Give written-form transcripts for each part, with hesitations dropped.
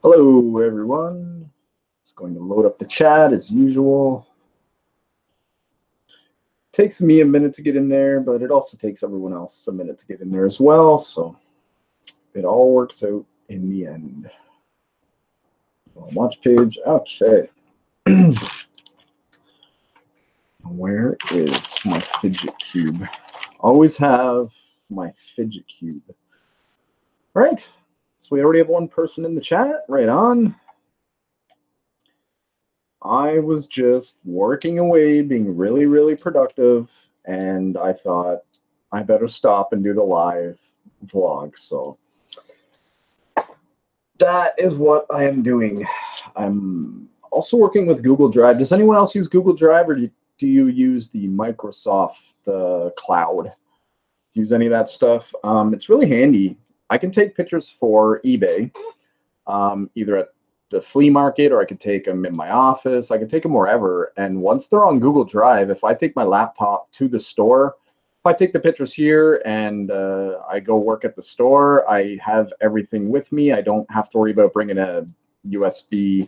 Hello, everyone. Just going to load up the chat as usual. Takes me a minute to get in there, but it also takes everyone else a minute to get in there as well. So it all works out in the end. Watch page. Okay. Where is my fidget cube? Always have my fidget cube. All right. So we already have one person in the chat. Right on. I was just working away, being really, really productive, and I thought I better stop and do the live vlog. So that is what I am doing. I'm also working with Google Drive. Does anyone else use Google Drive, or do you use the Microsoft Cloud? Do you use any of that stuff? It's really handy. I can take pictures for eBay, either at the flea market, or I could take them in my office. I can take them wherever. And once they're on Google Drive, if I take my laptop to the store, if I take the pictures here and I go work at the store, I have everything with me. I don't have to worry about bringing a USB,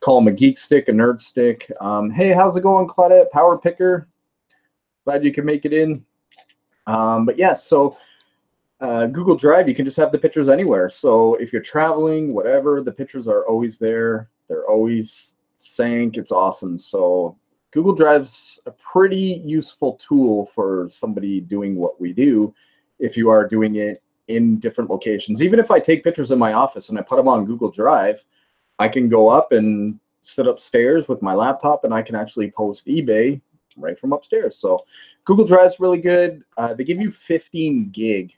call them a geek stick, a nerd stick. Hey, how's it going, Claudette? Power picker. Glad you can make it in. But yeah, so Google Drive, you can just have the pictures anywhere. So if you're traveling, whatever, the pictures are always there. They're always sync. It's awesome. So Google Drive's a pretty useful tool for somebody doing what we do if you are doing it in different locations. Even if I take pictures in my office and I put them on Google Drive, I can go up and sit upstairs with my laptop and I can actually post eBay right from upstairs. So Google Drive's really good. They give you 15 gig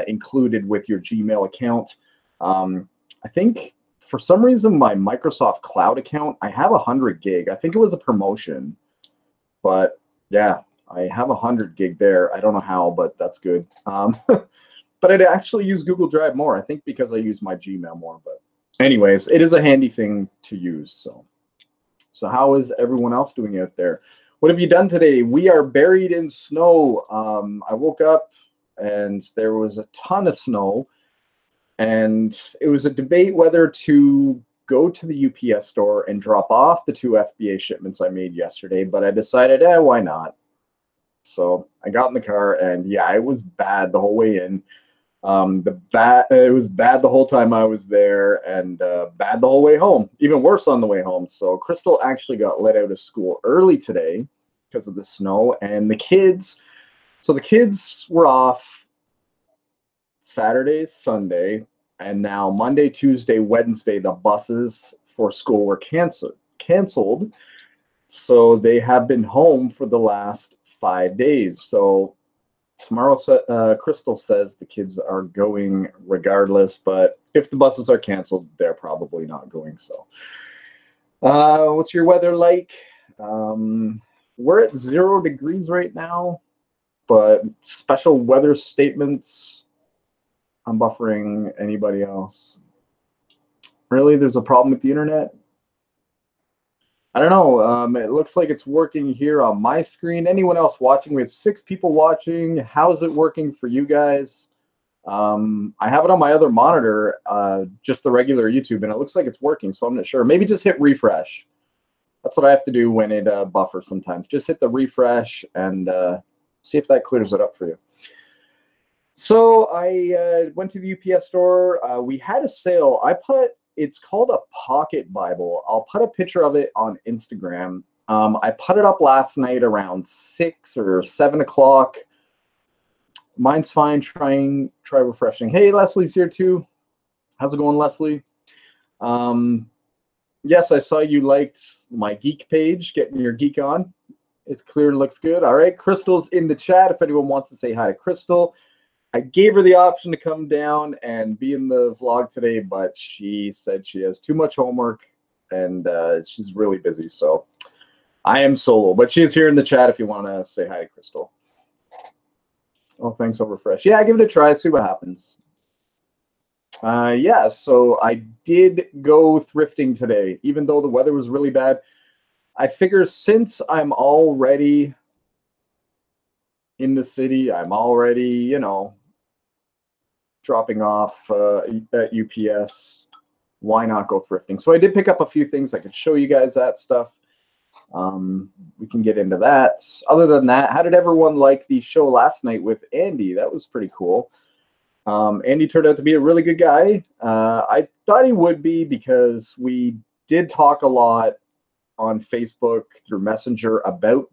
included with your Gmail account. I think for some reason my Microsoft Cloud account, I have 100 gig. I think it was a promotion, but yeah, I have 100 gig there. I don't know how, but that's good. But I'd actually use Google Drive more, I think, because I use my Gmail more. But anyways, it is a handy thing to use. So how is everyone else doing out there? What have you done today? We are buried in snow. I woke up and there was a ton of snow, and it was a debate whether to go to the UPS store and drop off the 2 FBA shipments I made yesterday, but I decided, why not? So I got in the car, and yeah, it was bad the whole way in. It was bad the whole time I was there, and bad the whole way home, even worse on the way home. So Crystal actually got let out of school early today because of the snow, and the kids were off Saturday, Sunday, and now Monday, Tuesday, Wednesday, the buses for school were canceled. So they have been home for the last 5 days. So tomorrow, Crystal says the kids are going regardless, but if the buses are canceled, they're probably not going. So what's your weather like? We're at 0 degrees right now, but special weather statements. I'm buffering. Anybody else? Really? There's a problem with the internet? I don't know. It looks like it's working here on my screen. Anyone else watching? We have 6 people watching. How's it working for you guys? I have it on my other monitor, just the regular YouTube, and it looks like it's working, so I'm not sure. Maybe just hit refresh. That's what I have to do when it buffers sometimes. Just hit the refresh and see if that clears it up for you. So I went to the UPS store. We had a sale. It's called a pocket Bible. I'll put a picture of it on Instagram. I put it up last night around 6 or 7 o'clock. Mine's fine. Try refreshing. Hey, Leslie's here too. How's it going, Leslie? Yes, I saw you liked my geek page, getting your geek on. It's clear and looks good. All right, Crystal's in the chat if anyone wants to say hi to Crystal. I gave her the option to come down and be in the vlog today, but she said she has too much homework and she's really busy. So I am solo, but she is here in the chat if you want to say hi to Crystal. Oh, thanks, Overfresh. Yeah, give it a try, see what happens. Yeah, so I did go thrifting today, even though the weather was really bad. I figure since I'm already in the city, I'm already, dropping off at UPS. why not go thrifting? So I did pick up a few things. I could show you guys that stuff. We can get into that. Other than that, how did everyone like the show last night with Andy? That was pretty cool. Andy turned out to be a really good guy. I thought he would be, because we did talk a lot on Facebook through Messenger about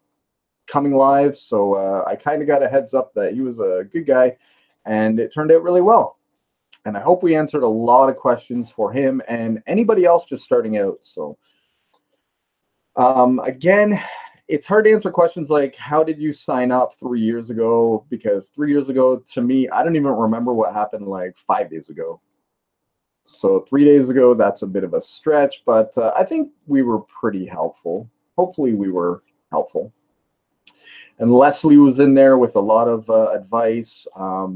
coming live. So I kind of got a heads up that he was a good guy, and it turned out really well. And I hope we answered a lot of questions for him and anybody else just starting out. So again, it's hard to answer questions like, how did you sign up 3 years ago? Because 3 years ago, to me, I don't even remember what happened like 5 days ago. So 3 days ago, that's a bit of a stretch, but I think we were pretty helpful. Hopefully we were helpful. And Leslie was in there with a lot of advice. A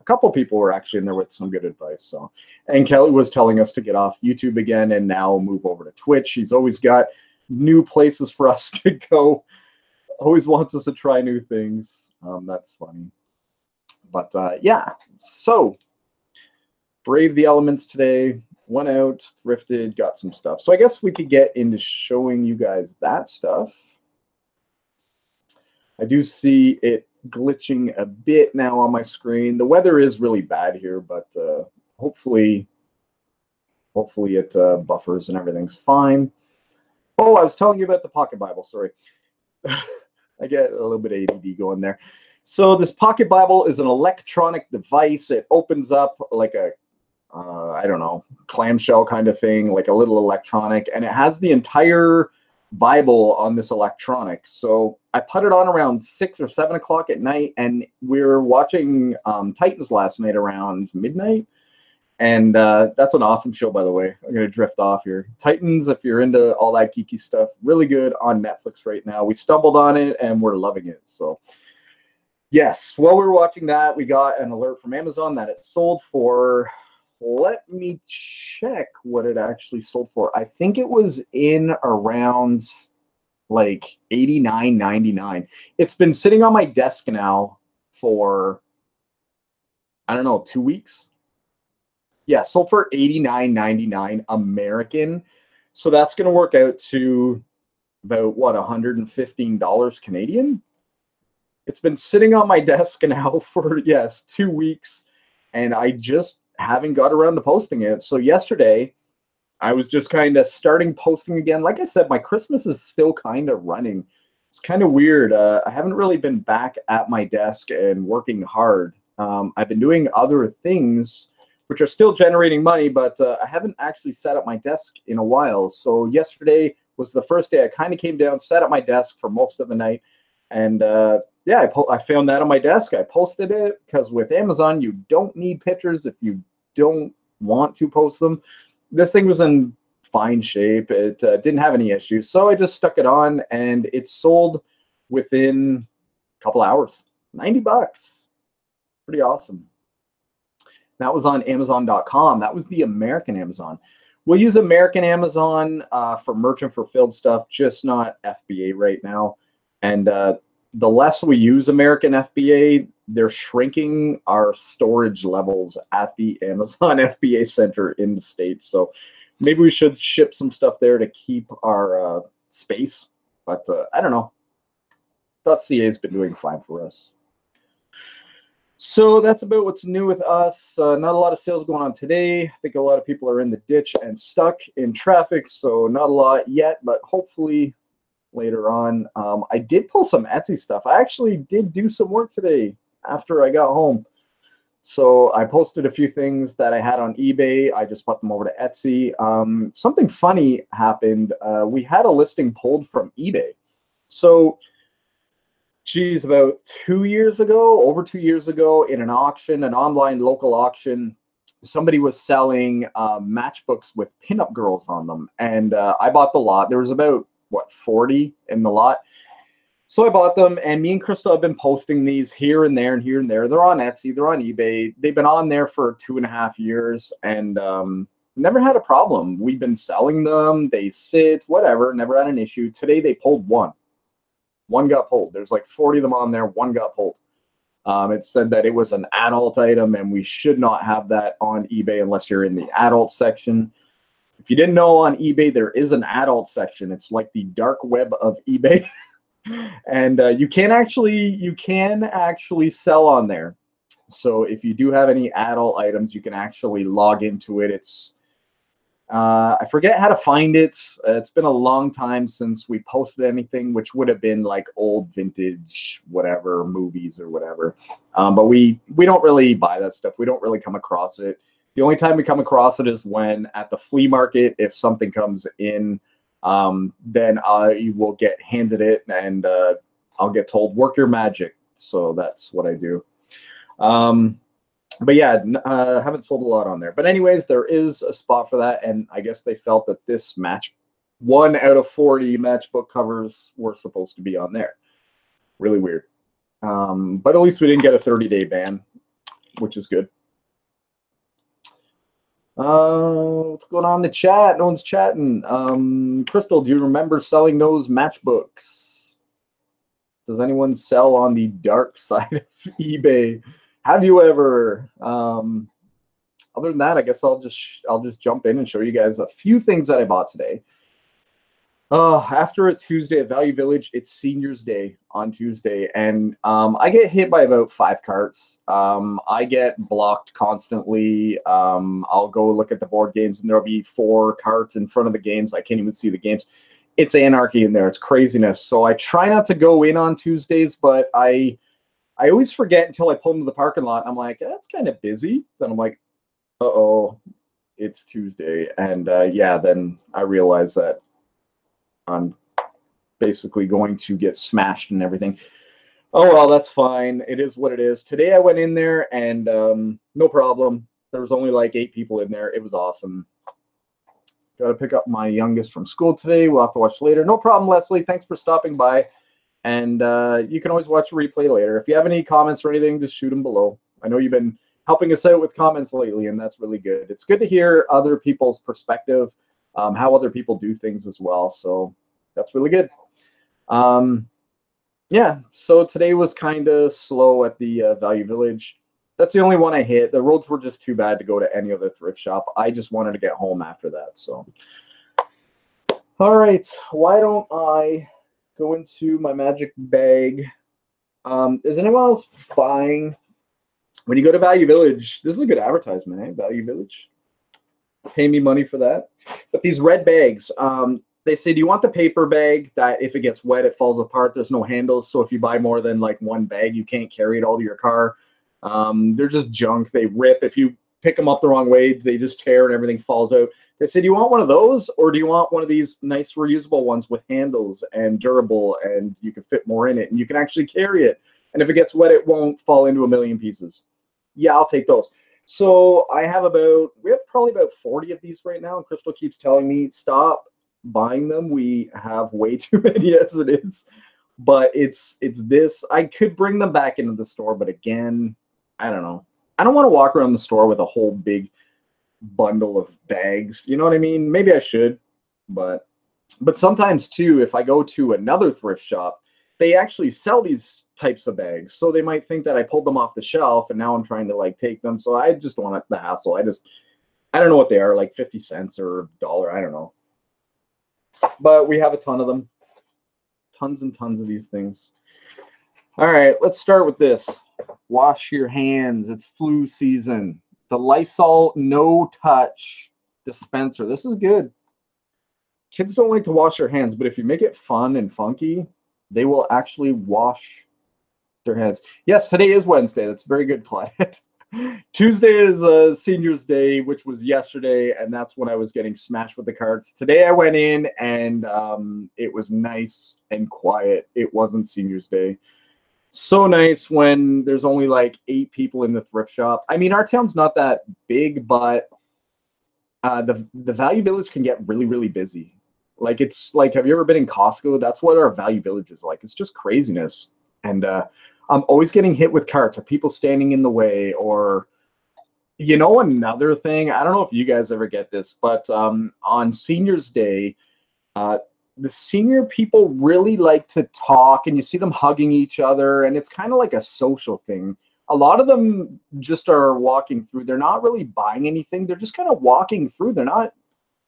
couple people were actually in there with some good advice. So, and Kelly was telling us to get off YouTube again and now move over to Twitch. She's always got new places for us to go. Always wants us to try new things. That's funny. But yeah, so braved the elements today, went out, thrifted, got some stuff. So I guess we could get into showing you guys that stuff. I do see it glitching a bit now on my screen. The weather is really bad here, but hopefully it buffers and everything's fine. Oh, I was telling you about the Pocket Bible. Sorry. I get a little bit of ADD going there. So this Pocket Bible is an electronic device. It opens up like a, I don't know, clamshell kind of thing, like a little electronic, and it has the entire Bible on this electronic. So I put it on around 6 or 7 o'clock at night, and we were watching Titans last night around midnight. And that's an awesome show, by the way. I'm going to drift off here. Titans, if you're into all that geeky stuff, really good on Netflix right now. We stumbled on it, and we're loving it. So, yes, while we were watching that, we got an alert from Amazon that it sold for, let me check what it actually sold for. I think it was in around like $89.99. It's been sitting on my desk now for, I don't know, 2 weeks. Yeah, sold for $89.99 American. So that's going to work out to about, what, $115 Canadian? It's been sitting on my desk now for, yes, 2 weeks, and I just haven't got around to posting it. So yesterday, I was just kind of starting posting again. Like I said, my Christmas is still kind of running. It's kind of weird. I haven't really been back at my desk and working hard. I've been doing other things which are still generating money, but I haven't actually sat at my desk in a while. So yesterday was the first day I kind of came down, sat at my desk for most of the night, and yeah, I found that on my desk. I posted it, because with Amazon, you don't need pictures if you don't want to post them. This thing was in fine shape. It didn't have any issues. So I just stuck it on, and it sold within a couple hours. $90. Pretty awesome. That was on Amazon.com. That was the American Amazon. We'll use American Amazon for merchant fulfilled stuff, just not FBA right now. And the less we use American FBA, they're shrinking our storage levels at the Amazon FBA center in the States. So maybe we should ship some stuff there to keep our space. But I don't know. .ca has been doing fine for us. So that's about what's new with us. Not a lot of sales going on today. I think a lot of people are in the ditch and stuck in traffic, so not a lot yet, but hopefully later on. I did post some Etsy stuff. I actually did do some work today after I got home. So I posted a few things that I had on eBay. I just put them over to Etsy. Something funny happened. We had a listing pulled from eBay. So geez, about 2 years ago, over 2 years ago, in an auction, an online local auction, somebody was selling matchbooks with pinup girls on them. And I bought the lot. There was about, what, 40 in the lot. So I bought them, and me and Crystal have been posting these here and there and here and there. They're on Etsy. They're on eBay. They've been on there for 2.5 years, and never had a problem. We've been selling them. They sit, whatever, never had an issue. Today they pulled one. One got pulled. There's like 40 of them on there. One got pulled. It said that it was an adult item, and we should not have that on eBay unless you're in the adult section. If you didn't know, on eBay, there is an adult section. It's like the dark web of eBay. And you can actually sell on there. So if you do have any adult items, you can actually log into it. It's I forget how to find it. It's been a long time since we posted anything, which would have been like old vintage whatever movies or whatever. But we don't really buy that stuff. We don't really come across it. The only time we come across it is when at the flea market, if something comes in, then I will get handed it, and I'll get told, work your magic. So that's what I do. But yeah, haven't sold a lot on there. But anyways, there is a spot for that, and I guess they felt that this match, 1 out of 40 matchbook covers were supposed to be on there. Really weird. But at least we didn't get a 30-day ban, which is good. What's going on in the chat? No one's chatting. Crystal, do you remember selling those matchbooks? Does anyone sell on the dark side of eBay? Have you ever? Other than that, I guess I'll just jump in and show you guys a few things that I bought today. After a Tuesday at Value Village, it's Seniors Day on Tuesday, and I get hit by about 5 carts. I get blocked constantly. I'll go look at the board games, and there'll be 4 carts in front of the games. I can't even see the games. It's anarchy in there. It's craziness. So I try not to go in on Tuesdays, but I always forget until I pull into the parking lot. And I'm like, that's kind of busy. Then I'm like, uh-oh, it's Tuesday. And yeah, then I realize that I'm basically going to get smashed and everything. Oh, well, that's fine. It is what it is. Today I went in there, and no problem. There was only like 8 people in there. It was awesome. Got to pick up my youngest from school today. We'll have to watch later. No problem, Leslie. Thanks for stopping by. And you can always watch the replay later. If you have any comments or anything, just shoot them below. I know you've been helping us out with comments lately, and that's really good. It's good to hear other people's perspective, how other people do things as well. So that's really good. Yeah, so today was kind of slow at the Value Village. That's the only one I hit. The roads were just too bad to go to any other thrift shop. I just wanted to get home after that. So, all right, why don't I go into my magic bag? Is anyone else buying? When you go to Value Village, this is a good advertisement, eh? Value Village. Pay me money for that. But these red bags, they say, do you want the paper bag that if it gets wet, it falls apart? There's no handles. So if you buy more than like 1 bag, you can't carry it all to your car. They're just junk. They rip. If you pick them up the wrong way, they just tear and everything falls out. They say, do you want one of those, or do you want one of these nice reusable ones with handles and durable, and you can fit more in it, and you can actually carry it? And if it gets wet, it won't fall into a million pieces. Yeah, I'll take those. So we have probably about 40 of these right now. And Crystal keeps telling me, stop buying them. We have way too many as it is. But it's this. I could bring them back into the store, but again, I don't know. I don't want to walk around the store with a whole big bundle of bags. You know what I mean? Maybe I should, but sometimes too, if I go to another thrift shop, they actually sell these types of bags. So they might think that I pulled them off the shelf and now I'm trying to like take them. So I just don't want the hassle. I don't know what they are, like 50 cents or $1. I don't know. But we have a ton of them. Tons and tons of these things. All right, let's start with this. Wash your hands. It's flu season. The Lysol No Touch dispenser. This is good. Kids don't like to wash their hands, but if you make it fun and funky, they will actually wash their hands. Yes, today is Wednesday. That's very good, Clyde. Tuesday is Seniors Day, which was yesterday, and that's when I was getting smashed with the carts. Today I went in, and it was nice and quiet. It wasn't Seniors Day. So nice when there's only like 8 people in the thrift shop. I mean, our town's not that big, but the Value Village can get really, really busy. Like, it's like, have you ever been in Costco? That's what our Value Village is like. It's just craziness. And I'm always getting hit with carts or people standing in the way, or, you know, another thing, I don't know if you guys ever get this, but on Seniors Day, the senior people really like to talk, and you see them hugging each other, and it's kind of like a social thing. A lot of them just are walking through. They're not really buying anything. They're just kind of walking through. They're not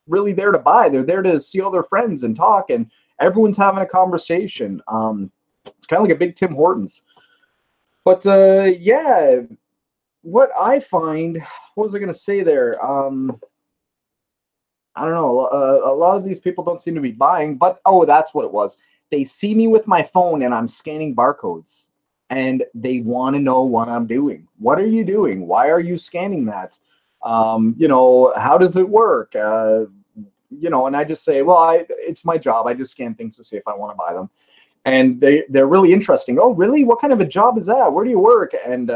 really there to buy. They're there to see all their friends and talk, and everyone's having a conversation. It's kind of like a big Tim Hortons. But yeah, what I find, what was I going to say there? I don't know. A lot of these people don't seem to be buying, but oh, that's what it was. They see me with my phone and I'm scanning barcodes, and they want to know what I'm doing. What are you doing? Why are you scanning that? You know, how does it work? You know, and I just say, well, it's my job. I just scan things to see if I want to buy them. And they're really interesting. Oh, really? What kind of a job is that? Where do you work? And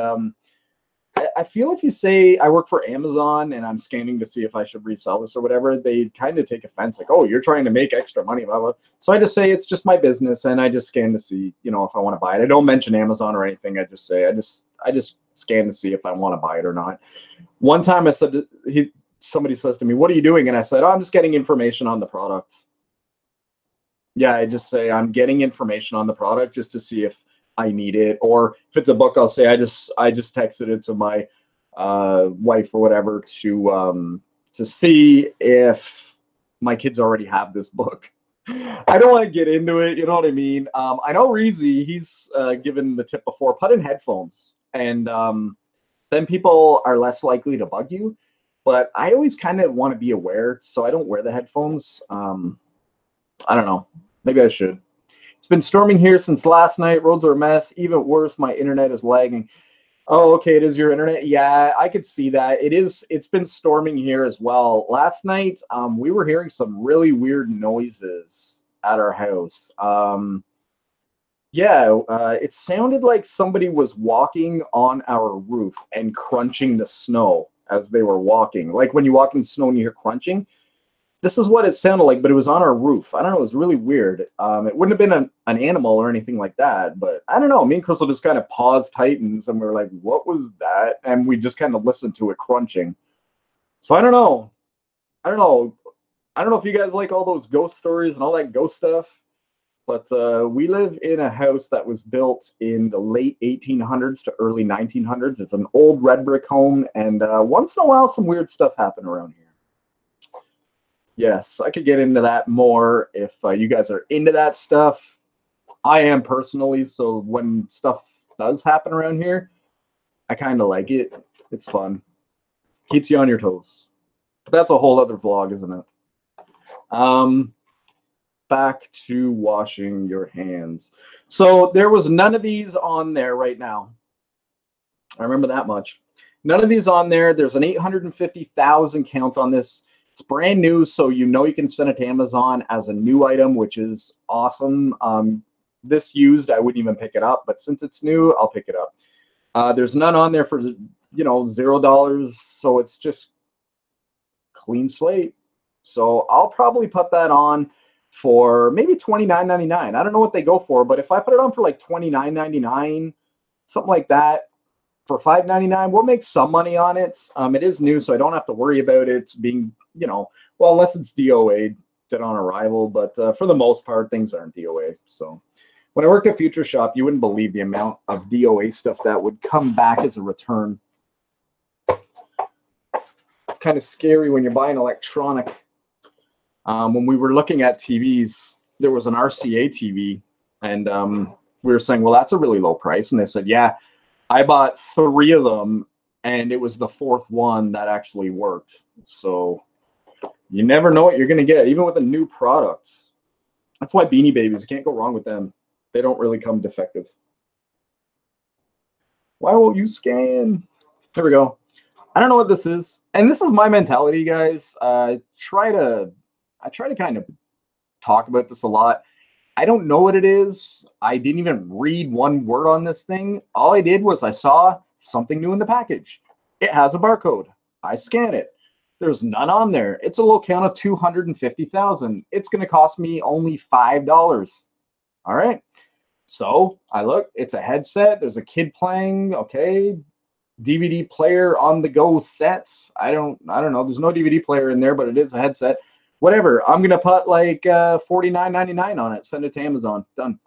I feel if you say I work for Amazon and I'm scanning to see if I should resell this or whatever, they kind of take offense, like, oh, you're trying to make extra money, blah, blah. So I just say it's just my business, and I just scan to see, you know, if I want to buy it. I don't mention Amazon or anything. I just say I just scan to see if I want to buy it or not. One time I said somebody says to me, "What are you doing?" And I said, "Oh, I'm just getting information on the product." Yeah, I just say I'm getting information on the product just to see if I need it, or if it's a book, I'll say I just texted it to my wife or whatever to see if my kids already have this book. I don't want to get into it, you know what I mean? I know Reezy, he's given the tip before, put in headphones, and then people are less likely to bug you. But I always kind of want to be aware, so I don't wear the headphones. I don't know. Maybe I should. It's been storming here since last night. Roads are a mess. Even worse, my internet is lagging. Oh, okay, it is your internet? Yeah, I could see that. It is. It's been storming here as well. Last night, we were hearing some really weird noises at our house. Yeah, it sounded like somebody was walking on our roof and crunching the snow as they were walking. Like when you walk in the snow and you hear crunching. This is what it sounded like, but it was on our roof. I don't know. It was really weird. It wouldn't have been an animal or anything like that, but I don't know. Me and Crystal just kind of paused Titans, and we were like, what was that? And we just kind of listened to it crunching. So I don't know. I don't know. I don't know if you guys like all those ghost stories and all that ghost stuff, but we live in a house that was built in the late 1800s to early 1900s. It's an old red brick home, and once in a while, some weird stuff happened around here. Yes, I could get into that more if you guys are into that stuff. I am personally, so when stuff does happen around here, I kind of like it. It's fun. Keeps you on your toes. But that's a whole other vlog, isn't it? Back to washing your hands. So there was none of these on there right now. I remember that much. None of these on there. There's an 850,000 count on this. It's brand new, so you know you can send it to Amazon as a new item, which is awesome. This used, I wouldn't even pick it up, but since it's new, I'll pick it up. There's none on there for, you know, $0, so it's just clean slate. So I'll probably put that on for maybe $29.99. I don't know what they go for, but if I put it on for like $29.99, something like that, for $5.99, we'll make some money on it. It is new, so I don't have to worry about it being, you know, well, unless it's DOA, dead on arrival. But for the most part, things aren't DOA. So when I worked at Future Shop, you wouldn't believe the amount of DOA stuff that would come back as a return. It's kind of scary when you're buying electronic. When we were looking at TVs, there was an RCA TV, and we were saying, well, that's a really low price. And they said, yeah, I bought 3 of them, and it was the 4th one that actually worked. So you never know what you're going to get, even with a new product. That's why Beanie Babies, you can't go wrong with them. They don't really come defective. Why won't you scan? There we go. I don't know what this is. And this is my mentality, guys. I try to kind of talk about this a lot. I don't know what it is. I didn't even read one word on this thing. All I did was I saw something new in the package. It has a barcode. I scan it. There's none on there. It's a low count of 250,000. It's going to cost me only $5. All right. So I look, it's a headset. There's a kid playing. Okay. DVD player on the go set. I don't know. There's no DVD player in there, but it is a headset. Whatever. I'm going to put like $49.99 on it. Send it to Amazon. Done.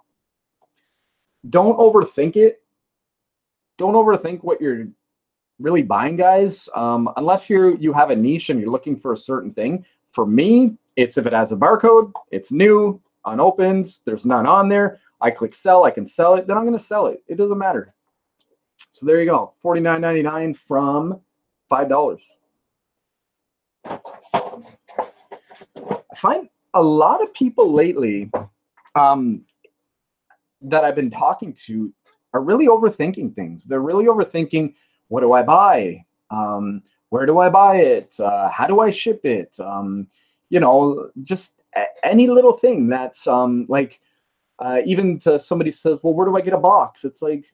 Don't overthink it. Don't overthink what you're really buying, guys. Unless you have a niche and you're looking for a certain thing, For me, it's if it has a barcode, it's new, unopened, there's none on there. I click sell, I can sell it, then I'm going to sell it. It doesn't matter. So there you go, $49.99 from $5. I find a lot of people lately that I've been talking to are really overthinking things. They're really overthinking, what do I buy? Where do I buy it? How do I ship it? You know, just any little thing that's like, even to somebody says, well, where do I get a box? It's like,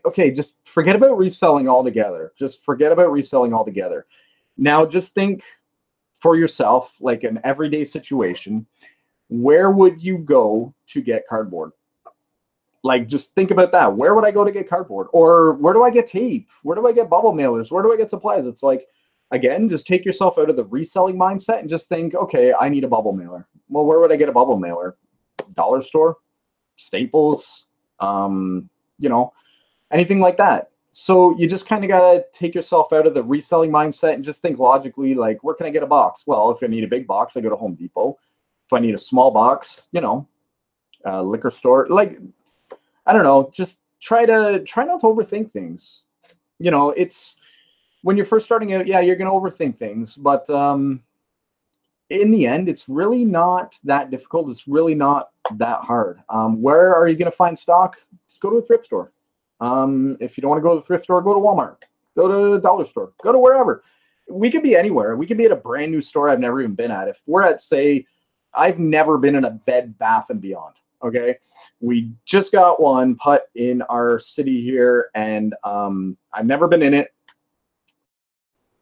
okay, just forget about reselling altogether. Just forget about reselling altogether. Now, just think for yourself, like an everyday situation, where would you go to get cardboard? Like, just think about that. Where would I go to get cardboard? Or where do I get tape? Where do I get bubble mailers? Where do I get supplies? It's like, again, just take yourself out of the reselling mindset and just think, okay, I need a bubble mailer. Well, where would I get a bubble mailer? Dollar store, Staples, you know, anything like that. So you just kind of got to take yourself out of the reselling mindset and just think logically, like, where can I get a box? Well, if I need a big box, I go to Home Depot. If I need a small box, you know, liquor store. Like, I don't know, just try not to overthink things. You know, it's when you're first starting out, yeah, you're going to overthink things, but in the end, it's really not that difficult. It's really not that hard. Where are you going to find stock? Just go to a thrift store. If you don't want to go to the thrift store, go to Walmart, go to a dollar store, go to wherever. We could be anywhere. We could be at a brand new store I've never even been at. If we're at, say, I've never been in a Bed Bath & Beyond. Okay, we just got one put in our city here, and I've never been in it.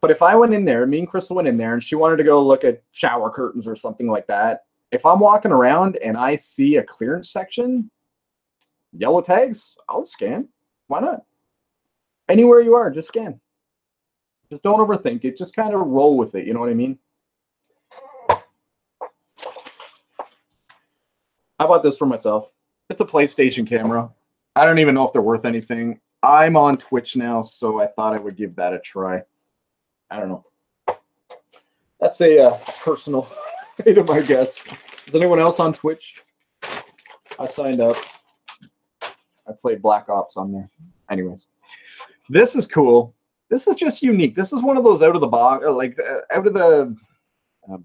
But if I went in there, me and Crystal went in there, and she wanted to go look at shower curtains or something like that, if I'm walking around and I see a clearance section, yellow tags, I'll scan. Why not? Anywhere you are, just scan. Just don't overthink it. Just kind of roll with it. You know what I mean? How about this for myself? It's a PlayStation camera. I don't even know if they're worth anything. I'm on Twitch now, so I thought I would give that a try. I don't know. That's a personal item, I guess. Is anyone else on Twitch? I signed up. I played Black Ops on there. Anyways, this is cool. This is just unique. This is one of those out of the box, like out of the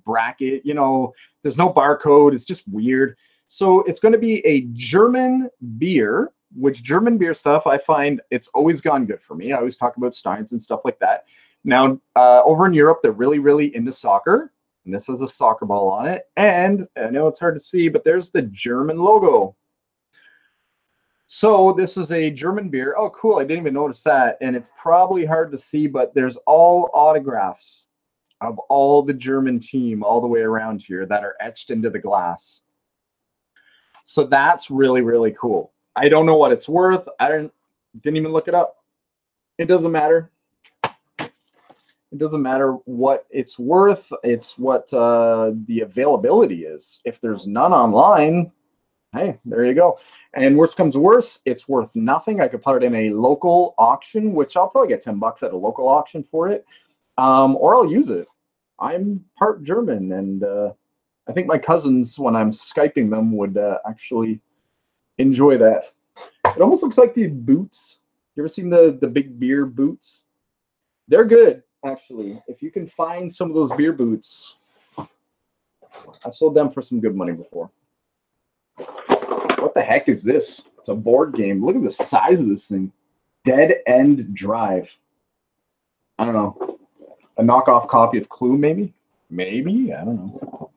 bracket. You know, there's no barcode. It's just weird. So it's going to be a German beer, which German beer stuff, I find it's always gone good for me. I always talk about Steins and stuff like that. Now, over in Europe, they're really, really into soccer. And this has a soccer ball on it. And I know it's hard to see, but there's the German logo. So this is a German beer. Oh, cool. I didn't even notice that. And it's probably hard to see, but there's all autographs of all the German team all the way around here that are etched into the glass. So that's really, really cool. I don't know what it's worth. I didn't even look it up. It doesn't matter. It doesn't matter what it's worth. It's what the availability is. If there's none online, hey, there you go. And worst comes to worst, it's worth nothing. I could put it in a local auction, which I'll probably get $10 at a local auction for it, or I'll use it. I'm part German, and I think my cousins, when I'm Skyping them, would actually enjoy that. It almost looks like these boots. You ever seen the big beer boots? They're good, actually. If you can find some of those beer boots, I've sold them for some good money before. What the heck is this? It's a board game. Look at the size of this thing. Dead End Drive. I don't know. A knockoff copy of Clue, maybe? Maybe? I don't know.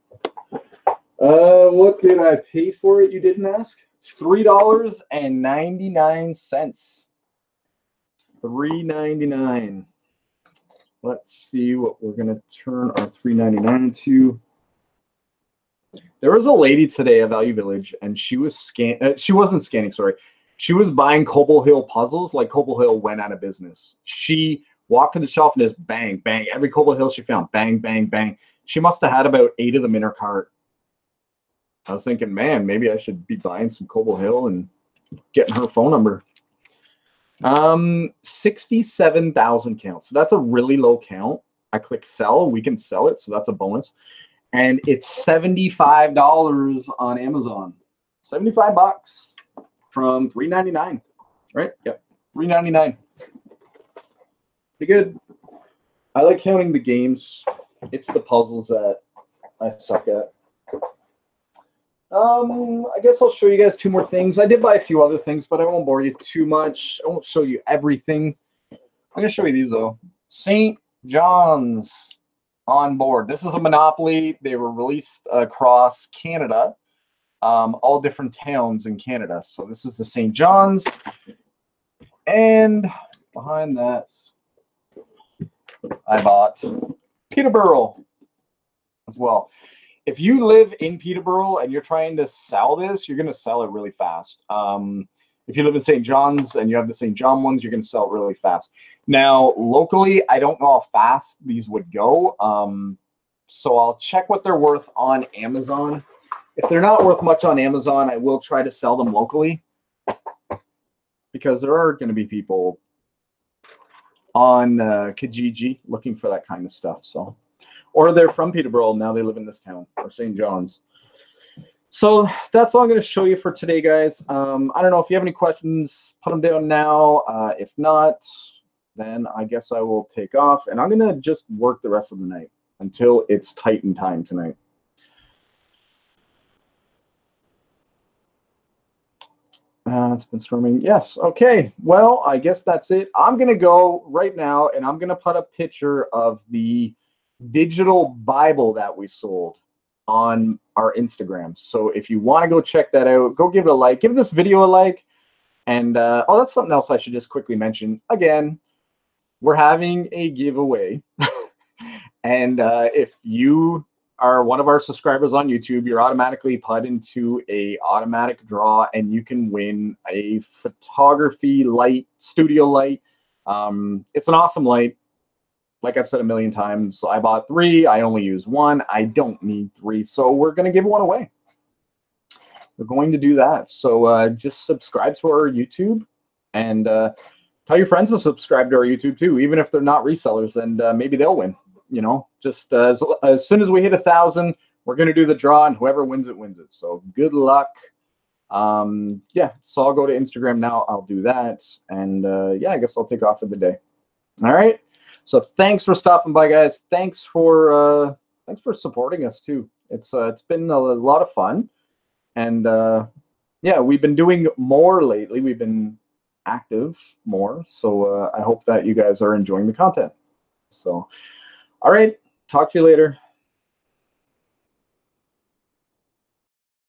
What did I pay for it, you didn't ask? $3.99. $3.99. Let's see what we're going to turn our $3.99 to. There was a lady today at Value Village, and she was she wasn't scanning, sorry. She was buying Cobble Hill puzzles like Cobble Hill went out of business. She walked to the shelf and just bang, bang. Every Cobble Hill she found, bang, bang, bang. She must have had about 8 of them in her cart. I was thinking, man, maybe I should be buying some Cobble Hill and getting her phone number. 67,000 counts. So that's a really low count. I click sell. We can sell it, so that's a bonus. and it's $75 on Amazon. 75 bucks from $3.99, right? Yep, $3.99. Pretty good. I like counting the games. It's the puzzles that I suck at. I guess I'll show you guys 2 more things. I did buy a few other things, but I won't bore you too much. I won't show you everything. I'm going to show you these, though. St. John's on board. This is a Monopoly. They were released across Canada, all different towns in Canada. So this is the St. John's. And behind that, I bought Peterborough as well. If you live in Peterborough and you're trying to sell this, you're going to sell it really fast. If you live in St. John's and you have the St. John ones, you're going to sell it really fast. Now, locally, I don't know how fast these would go. So I'll check what they're worth on Amazon. If they're not worth much on Amazon, I will try to sell them locally, because there are going to be people on Kijiji looking for that kind of stuff. So, or they're from Peterborough, now they live in this town, or St. John's. So that's all I'm going to show you for today, guys. I don't know if you have any questions, put them down now. If not, then I guess I will take off, and I'm going to just work the rest of the night until it's Titan time tonight. It's been storming. Yes. Okay. Well, I guess that's it. I'm going to go right now, and I'm going to put a picture of the digital Bible that we sold on our Instagram. So if you want to go check that out, go give it a like. Give this video a like. And, oh, that's something else I should just quickly mention. Again, we're having a giveaway. And if you are one of our subscribers on YouTube, you're automatically put into a automatic draw, and you can win a photography light, studio light. It's an awesome light. Like I've said a million times, I bought 3. I only use 1. I don't need 3. So we're going to give one away. We're going to do that. So just subscribe to our YouTube, and tell your friends to subscribe to our YouTube too, even if they're not resellers, and maybe they'll win. You know, just as soon as we hit 1,000, we're going to do the draw, and whoever wins it, wins it. So good luck. Yeah, so I'll go to Instagram now. I'll do that. And yeah, I guess I'll take off for the day. All right. So thanks for stopping by, guys. Thanks for supporting us too. It's been a lot of fun. And yeah, we've been doing more lately. We've been active more. So I hope that you guys are enjoying the content. So, all right. Talk to you later.